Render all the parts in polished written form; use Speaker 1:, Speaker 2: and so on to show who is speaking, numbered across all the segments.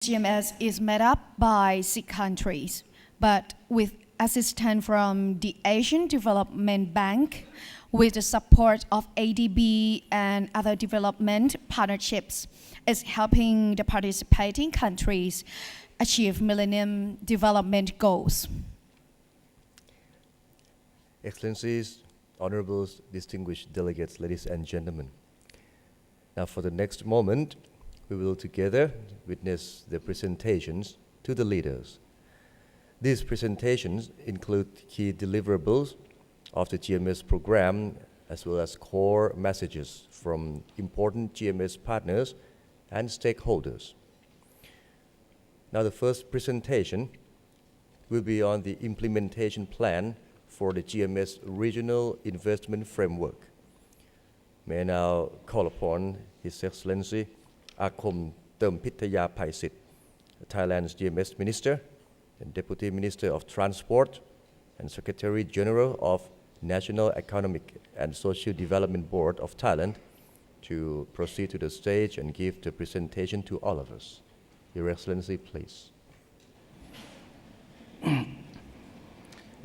Speaker 1: GMS is made up by 6 countries, but with assistance from the Asian Development Bank, with the support of ADB and other development partnerships, is helping the participating countries achieve Millennium Development Goals.
Speaker 2: Excellencies, honorables, distinguished delegates, ladies and gentlemen. Now for the next moment, we will together witness the presentations to the leaders. These presentations include key deliverables of the GMS program, as well as core messages from important GMS partners and stakeholders. Now the first presentation will be on the implementation plan for the GMS Regional Investment Framework. May I now call upon His Excellency Akom Termpithaya Phaisit, Thailand's GMS Minister and Deputy Minister of Transport and Secretary General of National Economic and Social Development Board of Thailand, to proceed to the stage and give the presentation to all of us. Your Excellency, please.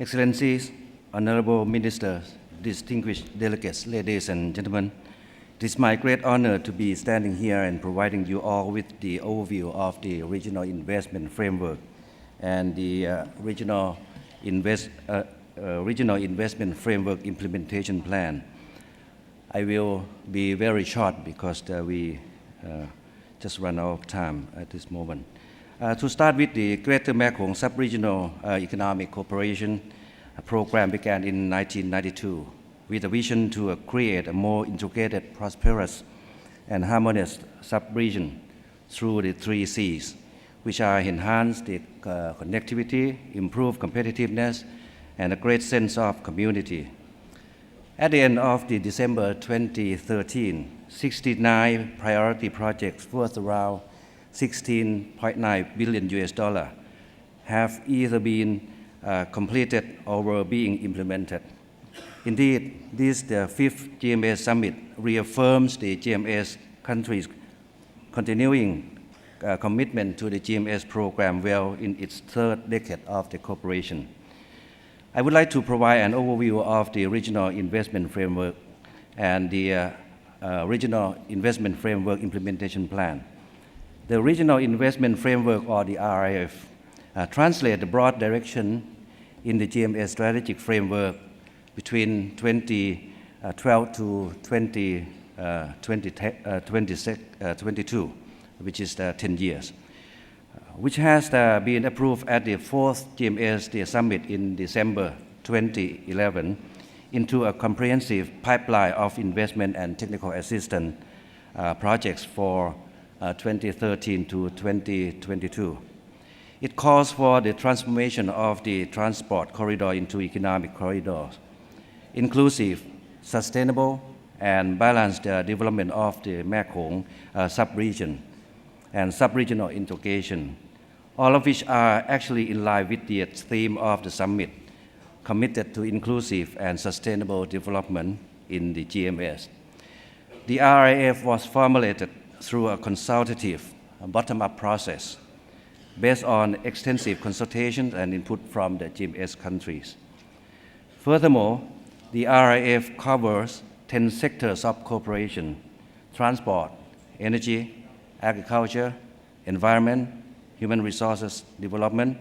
Speaker 3: Excellencies, honorable ministers, distinguished delegates, ladies and gentlemen, it is my great honor to be standing here and providing you all with the overview of the Regional Investment Framework and the Regional Investment Framework Implementation Plan. I will be very short because we just run out of time at this moment. To start with, the Greater Mekong Sub-Regional Economic Cooperation Program began in 1992 with a vision to create a more integrated, prosperous, and harmonious sub-region through the 3 Cs, which are enhance the connectivity, improve competitiveness, and a great sense of community. At the end of December 2013, 69 priority projects worth around $16.9 billion have either been completed or were being implemented. Indeed, this, the 5th GMS Summit, reaffirms the GMS countries' continuing commitment to the GMS program well in its 3rd decade of the cooperation. I would like to provide an overview of the Regional Investment Framework and the Regional Investment Framework Implementation Plan. The Regional Investment Framework, or the RIF, translates the broad direction in the GMS strategic framework between 2012 to 2022, which is 10 years, which has been approved at the 4th GMS Summit in December 2011 into a comprehensive pipeline of investment and technical assistance projects for 2013 to 2022. It calls for the transformation of the transport corridor into economic corridors, inclusive, sustainable, and balanced development of the Mekong sub-region and sub-regional integration, all of which are actually in line with the theme of the summit, committed to inclusive and sustainable development in the GMS. The RIF was formulated through a consultative bottom-up process based on extensive consultations and input from the GMS countries. Furthermore, the RIF covers 10 sectors of cooperation: transport, energy, agriculture, environment, human resources development,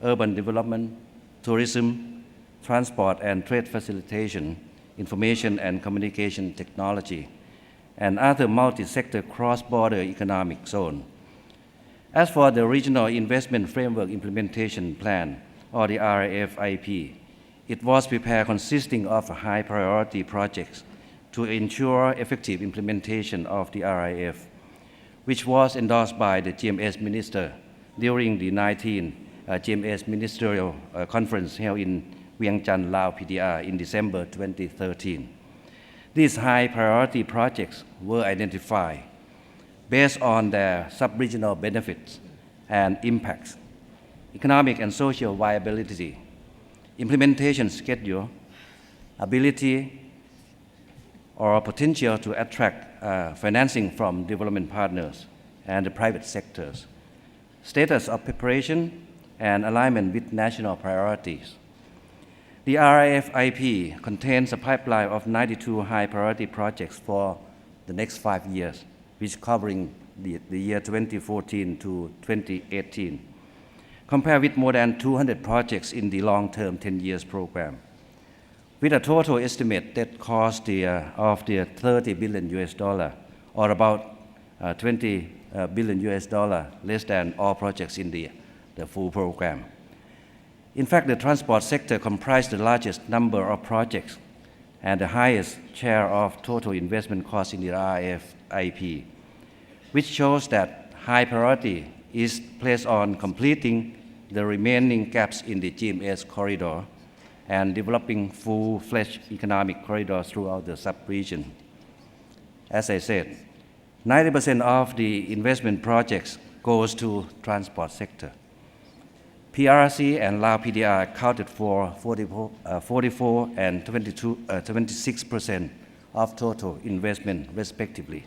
Speaker 3: urban development, tourism, transport and trade facilitation, information and communication technology, and other multi-sector cross-border economic zone. As for the Regional Investment Framework Implementation Plan, or the RIF-IP, it was prepared consisting of high-priority projects to ensure effective implementation of the RIF, which was endorsed by the GMS Minister during the 19th GMS Ministerial Conference held in Vientiane, Laos, PDR in December 2013. These high-priority projects were identified based on their sub-regional benefits and impacts, economic and social viability, implementation schedule, ability or potential to attract financing from development partners and the private sectors, status of preparation, and alignment with national priorities. The RIF-IP contains a pipeline of 92 high-priority projects for the next 5 years, which covering the year 2014 to 2018, compared with more than 200 projects in the long-term 10 years program, with a total estimate that cost of the $30 billion, or about $20 billion less than all projects in the full program. In fact, the transport sector comprised the largest number of projects and the highest share of total investment costs in the RIF-IP, which shows that high priority is placed on completing the remaining gaps in the GMS corridor and developing full-fledged economic corridors throughout the sub-region. As I said, 90% of the investment projects goes to transport sector. PRC and Lao PDR accounted for 44 and 26% of total investment respectively.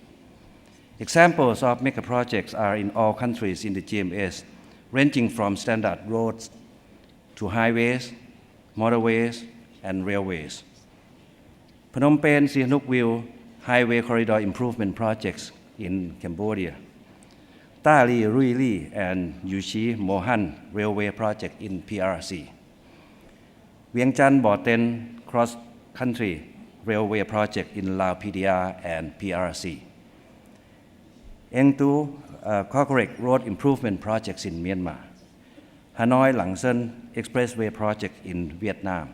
Speaker 3: Examples of mega projects are in all countries in the GMS, ranging from standard roads to highways, motorways, and railways. Phnom Penh Sihanoukville Highway Corridor Improvement Projects in Cambodia. Ta Li Rui Li and Yuchi Mohan Railway Project in PRC. Vientiane Bo Ten Cross Country Railway Project in Lao PDR and PRC. Eng Tu Kokorek Road Improvement Projects in Myanmar. Hanoi Lang Son Expressway Project in Vietnam.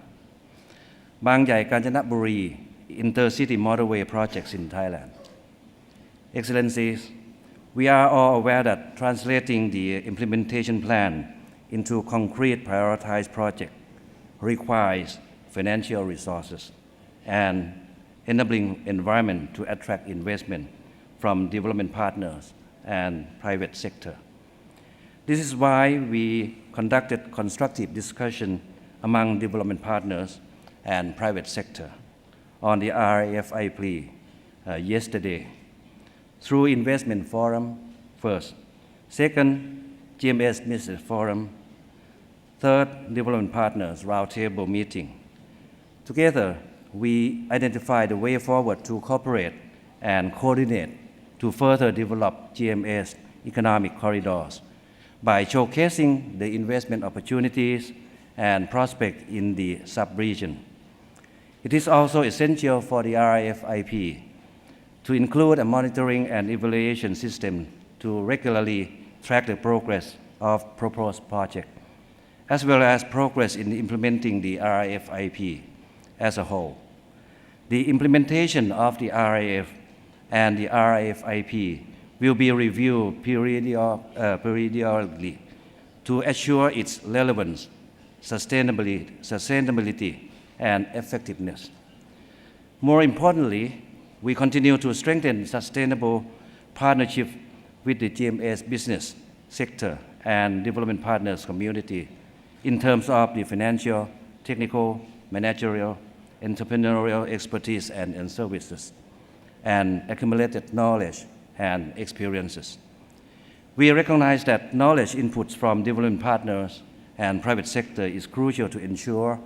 Speaker 3: Bang Yai Kanchanaburi Intercity Motorway Projects in Thailand. Excellencies, we are all aware that translating the implementation plan into concrete prioritized projects requires financial resources and enabling environment to attract investment from development partners and private sector. This is why we conducted constructive discussion among development partners and private sector on the RIF-IP yesterday through investment forum first, second, GMS Business Forum, third, development partners roundtable meeting. Together, we identify the way forward to cooperate and coordinate to further develop GMS economic corridors by showcasing the investment opportunities and prospects in the sub-region. It is also essential for the RIF-IP to include a monitoring and evaluation system to regularly track the progress of proposed projects, as well as progress in implementing the RIF-IP as a whole. The implementation of the RIF and the RIF-IP will be reviewed periodically to assure its relevance, sustainability, and effectiveness. More importantly, we continue to strengthen sustainable partnership with the GMS business sector and development partners community in terms of the financial, technical, managerial, entrepreneurial expertise and services, and accumulated knowledge and experiences. We recognize that knowledge inputs from development partners and private sector is crucial to ensure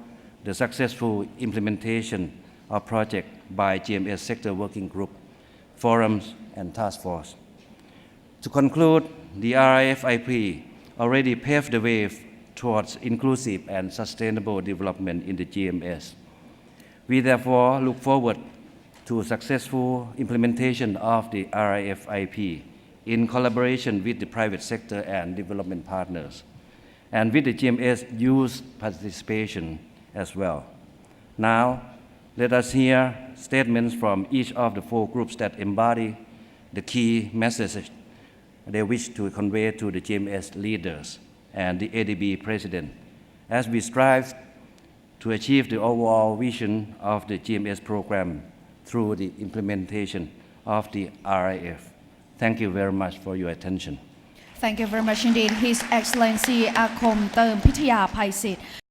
Speaker 3: the successful implementation of projects by GMS sector working group, forums, and task force. To conclude, the RIF-IP already paved the way towards inclusive and sustainable development in the GMS. We therefore look forward to successful implementation of the RIF-IP in collaboration with the private sector and development partners, and with the GMS youth participation as well. Now, let us hear statements from each of the 4 groups that embody the key messages they wish to convey to the GMS leaders and the ADB president as we strive to achieve the overall vision of the GMS program through the implementation of the RIF. Thank you very much for your attention.
Speaker 1: Thank you very much indeed, His Excellency อาคมเติมพิทยาภัยศิษฐ์